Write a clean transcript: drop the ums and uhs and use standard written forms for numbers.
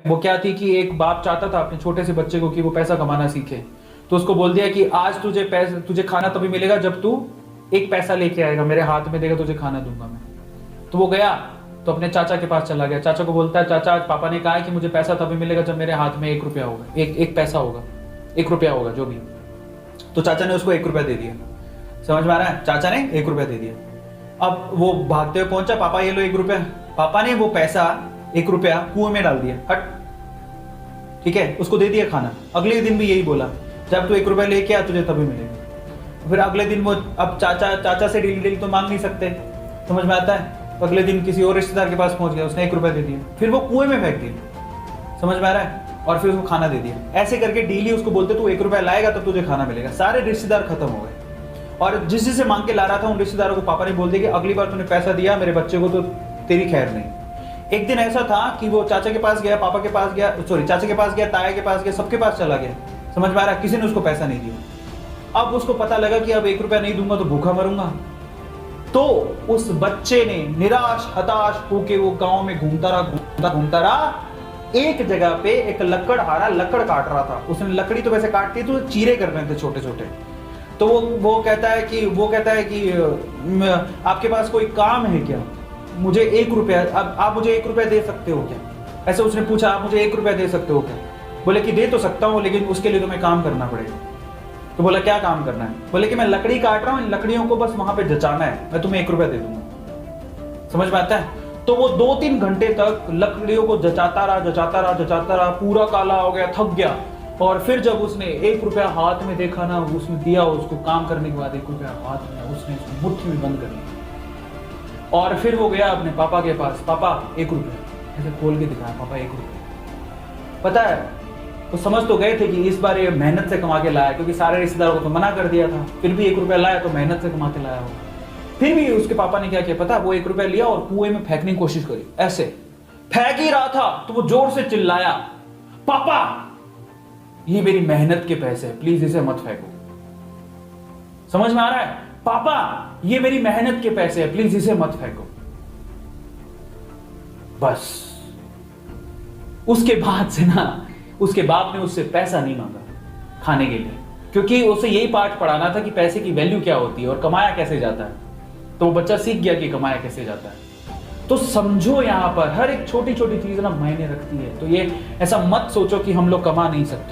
वो क्या थी कि एक बाप चाहता था अपने छोटे से बच्चे को कि वो पैसा कमाना सीखे, तो उसको बोल दिया कि आज तुझे खाना तभी मिलेगा जब तू एक पैसा लेके आएगा, मेरे हाथ में देगा, तुझे खाना दूंगा मैं। तो वो गया तो अपने चाचा के पास चला गया, चाचा को बोलता है चाचा आज पापा ने कहा है कि मुझे पैसा तभी मिलेगा जब मेरे हाथ में 1 रुपया होगा, एक पैसा होगा, 1 रुपया होगा जो भी। तो चाचा ने उसको 1 रुपया दे दिया। समझ में आ रहा है? चाचा ने 1 रुपया दे दिया। अब वो भागते हुए पहुंचा, पापा ये लो 1 रुपया। पापा ने वो पैसा 1 रुपया कुएं में डाल दिया, हट, ठीक है, उसको दे दिया खाना। अगले दिन भी यही बोला, जब तू 1 रुपया लेके आ तुझे तभी मिलेगा। फिर अगले दिन वो, अब चाचा से डेली तो मांग नहीं सकते, समझ में आता है? तो अगले दिन किसी और रिश्तेदार के पास पहुंच गया, उसने 1 रुपया दे दिया, फिर वो कुएं में फेंक दिया। समझ में आ रहा है? और फिर उसको खाना दे दिया। ऐसे करके डेली उसको बोलते तू 1 रुपया लाएगा तब तुझे खाना मिलेगा। सारे रिश्तेदार खत्म हो गए, और जिससे मांग के ला रहा था उन रिश्तेदारों को पापा ने बोल दिया कि अगली बार तूने पैसा दिया मेरे बच्चे को तो तेरी खैर नहीं। एक दिन ऐसा था कि वो चाचा के पास गया, पापा के पास गया, सॉरी चाचा के पास गया, ताया के पास गया, सबके पास चला गया। समझ में आ रहा है? किसी ने उसको पैसा नहीं दिया। अब उसको पता लगा कि अब 1 रुपया नहीं दूंगा तो भूखा मरूंगा। तो उस बच्चे ने निराश हताश होके वो गांव में घूमता रहा। एक जगह पे एक लकड़हारा लकड़ काट रहा था। उसने लकड़ी तो वैसे काटती तो चीरे करने थे छोटे छोटे। तो वो कहता है कि आपके पास कोई काम है क्या? मुझे 1 रुपया, अब आप मुझे 1 रुपया दे सकते हो क्या? ऐसे उसने पूछा, आप मुझे 1 रुपया दे सकते हो क्या? बोले कि दे तो सकता हूँ लेकिन उसके लिए तुम्हें काम करना पड़ेगा। तो बोला क्या काम करना है? बोले कि मैं लकड़ी काट रहा हूँ, इन लकड़ियों को बस वहां पे जचाना है, मैं तुम्हें 1 रुपया दे दूंगा। समझ में आता है? तो वो 2-3 घंटे तक लकड़ियों को जचाता रहा, पूरा काला हो गया, थक गया। और फिर जब उसने 1 रुपया हाथ में देखा ना, उसने दिया उसको काम करने के बाद 1 रुपया हाथ में, उसने उसको मुट्ठी में बंद कर लिया। और फिर वो गया अपने पापा के पास, पापा 1 रुपया, ऐसे खोल के दिखाया, पापा 1 रुपया। पता है वो समझ तो गए थे कि इस बार ये मेहनत से कमा के लाया, क्योंकि सारे रिश्तेदारों को तो मना कर दिया था, फिर भी 1 रुपया लाया तो मेहनत से कमा के लाया होगा। फिर भी उसके पापा ने क्या किया पता? वो 1 रुपया लिया और कुएं में फेंकने की कोशिश करी। ऐसे फेंक ही रहा था तो वो जोर से चिल्लाया, पापा ये मेरी मेहनत के पैसे हैं, प्लीज इसे मत फेंको। समझ में आ रहा है? पापा ये मेरी मेहनत के पैसे हैं, प्लीज इसे मत फेंको। बस उसके बाद से ना उसके बाप ने उससे पैसा नहीं मांगा खाने के लिए, क्योंकि उसे यही पाठ पढ़ाना था कि पैसे की वैल्यू क्या होती है और कमाया कैसे जाता है। तो वो बच्चा सीख गया कि कमाया कैसे जाता है। तो समझो यहां पर हर एक छोटी छोटी चीज ना मायने रखती है। तो ये ऐसा मत सोचो कि हम लोग कमा नहीं सकते।